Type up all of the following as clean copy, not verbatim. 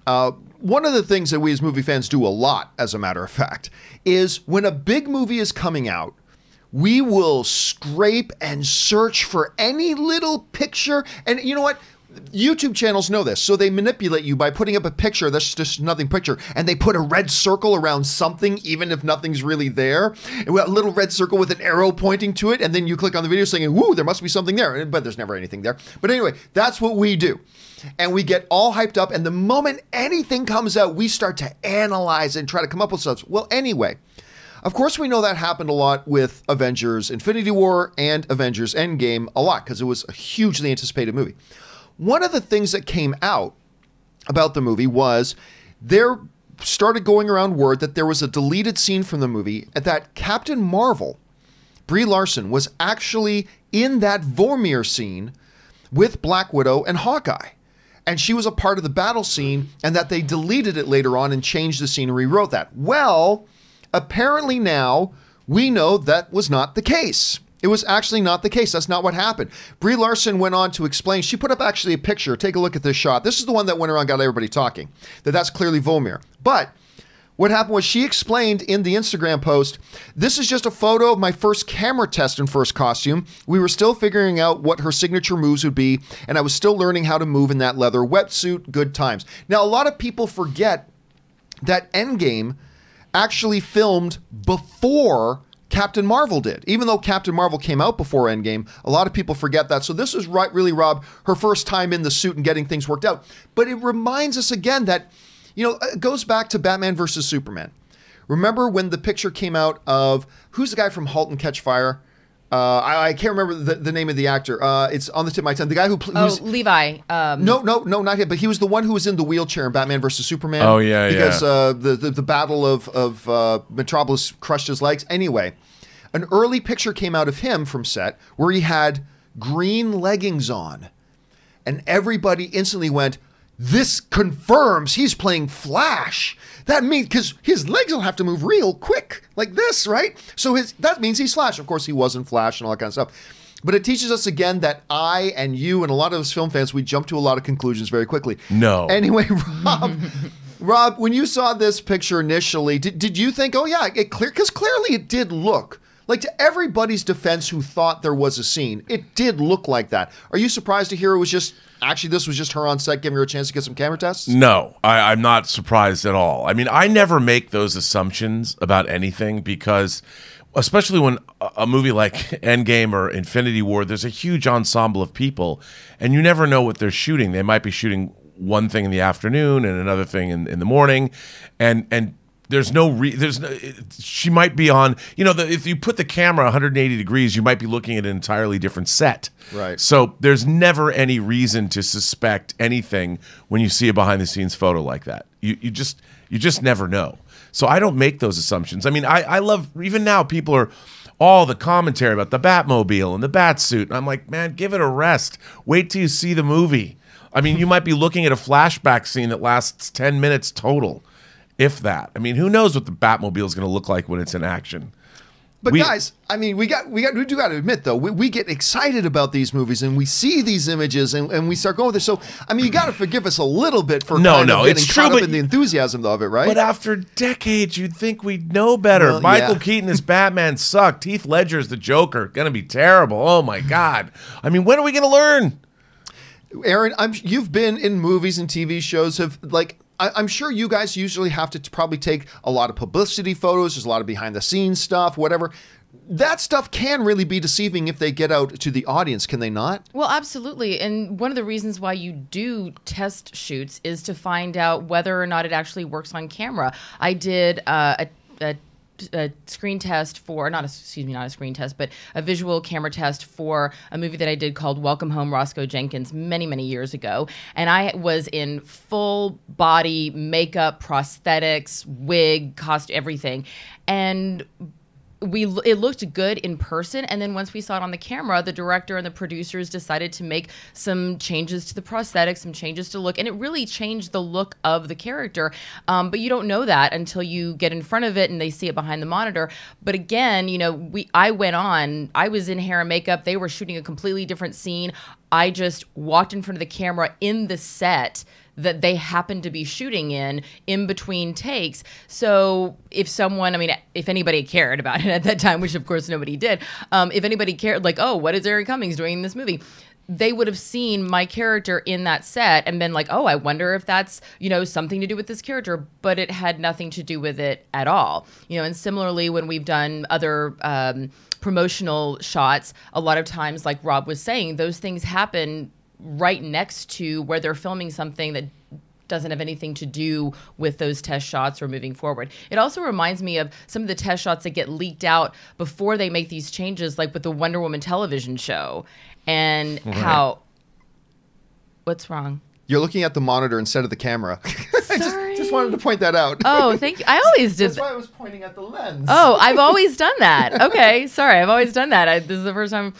One of the things that we as movie fans do a lot, as a matter of fact, is when a big movie is coming out, we will scrape and search for any little picture. And you know what? YouTube channels know this, so they manipulate you by putting up a picture that's just nothing picture, and they put a red circle around something even if nothing's really there. And we have a little red circle with an arrow pointing to it, and then you click on the video saying, woo, there must be something there, but there's never anything there. But anyway, that's what we do. And we get all hyped up, and the moment anything comes out, we start to analyze and try to come up with stuff. Well, anyway, of course, we know that happened a lot with Avengers Infinity War and Avengers Endgame a lot, because it was a hugely anticipated movie. One of the things that came out about the movie was there started going around word that there was a deleted scene from the movie that Captain Marvel, Brie Larson, was actually in that Vormir scene with Black Widow and Hawkeye. And she was a part of the battle scene, and that they deleted it later on and changed the scene and rewrote that. Well, apparently now we know that was not the case. It was actually not the case. That's not what happened. Brie Larson went on to explain. She put up actually a picture. Take a look at this shot. This is the one that went around, got everybody talking. That's clearly Vormir. But what happened was she explained in the Instagram post, this is just a photo of my first camera test and first costume. We were still figuring out what her signature moves would be, and I was still learning how to move in that leather wetsuit. Good times. Now, a lot of people forget that Endgame actually filmed before Captain Marvel did. Even though Captain Marvel came out before Endgame, a lot of people forget that. So this was really, Rob, her first time in the suit and getting things worked out. But it reminds us again that, you know, it goes back to Batman versus Superman. Remember when the picture came out of, who's the guy from *Halt and Catch Fire*? I can't remember the name of the actor. It's on the tip of my tongue. The guy who Levi. No, not him. But he was the one who was in the wheelchair in Batman versus Superman. Oh yeah, because the battle of Metropolis crushed his legs. Anyway, an early picture came out of him from set where he had green leggings on, and everybody instantly went, "This confirms he's playing Flash." That means, because his legs will have to move real quick, like this, right? So that means he's Flash. Of course, he wasn't Flash and all that kind of stuff. But it teaches us again that I and you and a lot of us film fans, we jump to a lot of conclusions very quickly. No. Anyway, Rob, when you saw this picture initially, did you think, oh yeah, because clearly it did look, like, to everybody's defense who thought there was a scene, it did look like that. Are you surprised to hear it was just, actually this was just her on set giving her a chance to get some camera tests? No, I'm not surprised at all. I mean, I never make those assumptions about anything because, especially when a movie like Endgame or Infinity War, there's a huge ensemble of people, and you never know what they're shooting. They might be shooting one thing in the afternoon and another thing in the morning, and she might be on, you know, if you put the camera 180 degrees, you might be looking at an entirely different set. Right. So there's never any reason to suspect anything when you see a behind the scenes photo like that. You just never know. So I don't make those assumptions. I mean, I love, even now people are all the commentary about the Batmobile and the Batsuit. And I'm like, man, give it a rest. Wait till you see the movie. I mean, you might be looking at a flashback scene that lasts 10 minutes total. If that. I mean, who knows what the Batmobile is going to look like when it's in action? But guys, I mean, we do got to admit though, we get excited about these movies and we see these images and we start going with this. So I mean, you got to forgive us a little bit for it's true, caught up but in the enthusiasm of it, right? But after decades, you'd think we'd know better. Well, Michael Keaton as Batman sucked. Heath Ledger as the Joker, gonna be terrible. Oh my God! I mean, when are we gonna learn? Aaron, you've been in movies and TV shows. I'm sure you guys usually have to probably take a lot of publicity photos. There's a lot of behind the scenes stuff, whatever. That stuff can really be deceiving if they get out to the audience, can they not? Well, absolutely. And one of the reasons why you do test shoots is to find out whether or not it actually works on camera. I did a screen test for, not a screen test, but a visual camera test for a movie that I did called Welcome Home, Roscoe Jenkins, many, many years ago. And I was in full body makeup, prosthetics, wig, costume, everything. And it looked good in person, and then once we saw it on the camera, the director and the producers decided to make some changes to the prosthetics, some changes to look, and it really changed the look of the character. But you don't know that until you get in front of it and they see it behind the monitor. But again, you know, I was in hair and makeup. They were shooting a completely different scene. I just walked in front of the camera in the set that they happened to be shooting in between takes. So if someone, I mean, if anybody cared about it at that time, which of course nobody did, if anybody cared, like, oh, what is Aaron Cummings doing in this movie? They would have seen my character in that set and been like, oh, I wonder if that's, something to do with this character, but it had nothing to do with it at all. And similarly, when we've done other promotional shots, a lot of times, like Rob was saying, those things happen right next to where they're filming something that doesn't have anything to do with those test shots or moving forward. It also reminds me of some of the test shots that get leaked out before they make these changes, like with the Wonder Woman television show. And how... What's wrong? You're looking at the monitor instead of the camera. Sorry. just wanted to point that out. Oh, thank you. I always did. That's why I was pointing at the lens. Oh, I've always done that. Okay, sorry. I've always done that. This is the first time.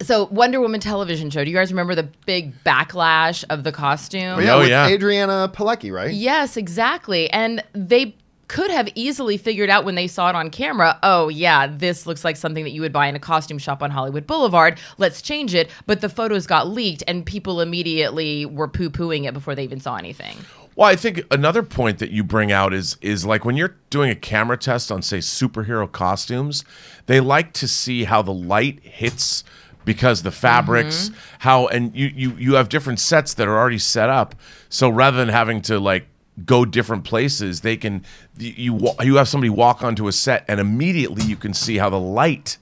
So Wonder Woman television show. Do you guys remember the big backlash of the costume? Yeah, with yeah. Adriana Pilecki, right? Yes, exactly. And they could have easily figured out when they saw it on camera, oh yeah, this looks like something that you would buy in a costume shop on Hollywood Boulevard. Let's change it. But the photos got leaked and people immediately were poo-pooing it before they even saw anything. Well, I think another point that you bring out is like when you're doing a camera test on, say, superhero costumes, they like to see how the light hits because the fabrics, how, and you have different sets that are already set up. So rather than having to like go different places, they can, you have somebody walk onto a set and immediately you can see how the light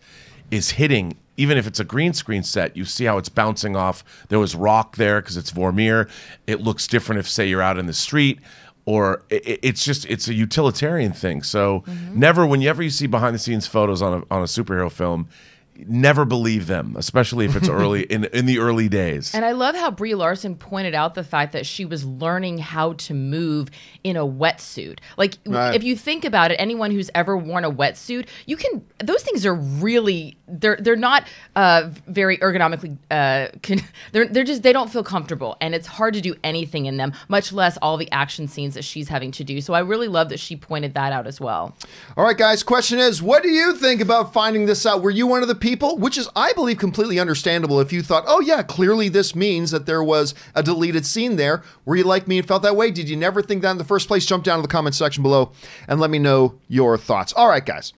is hitting. Even if it's a green screen set, you see how it's bouncing off. There was rock there because it's Vormir. It looks different if, say, you're out in the street, or it's a utilitarian thing. So whenever you see behind the scenes photos on a superhero film, never believe them, especially if it's early in the early days. And I love how Brie Larson pointed out the fact that she was learning how to move in a wetsuit. Like, if you think about it, anyone who's ever worn a wetsuit, those things are really, they're not very ergonomically, they don't feel comfortable, and it's hard to do anything in them, much less all the action scenes that she's having to do. So I really love that she pointed that out as well. All right, guys, question is, what do you think about finding this out? Were you one of the people, which is, I believe, completely understandable if you thought, oh yeah, clearly this means that there was a deleted scene there. Were you like me and felt that way? Did you never think that in the first place? Jump down to the comment section below and let me know your thoughts. All right, guys.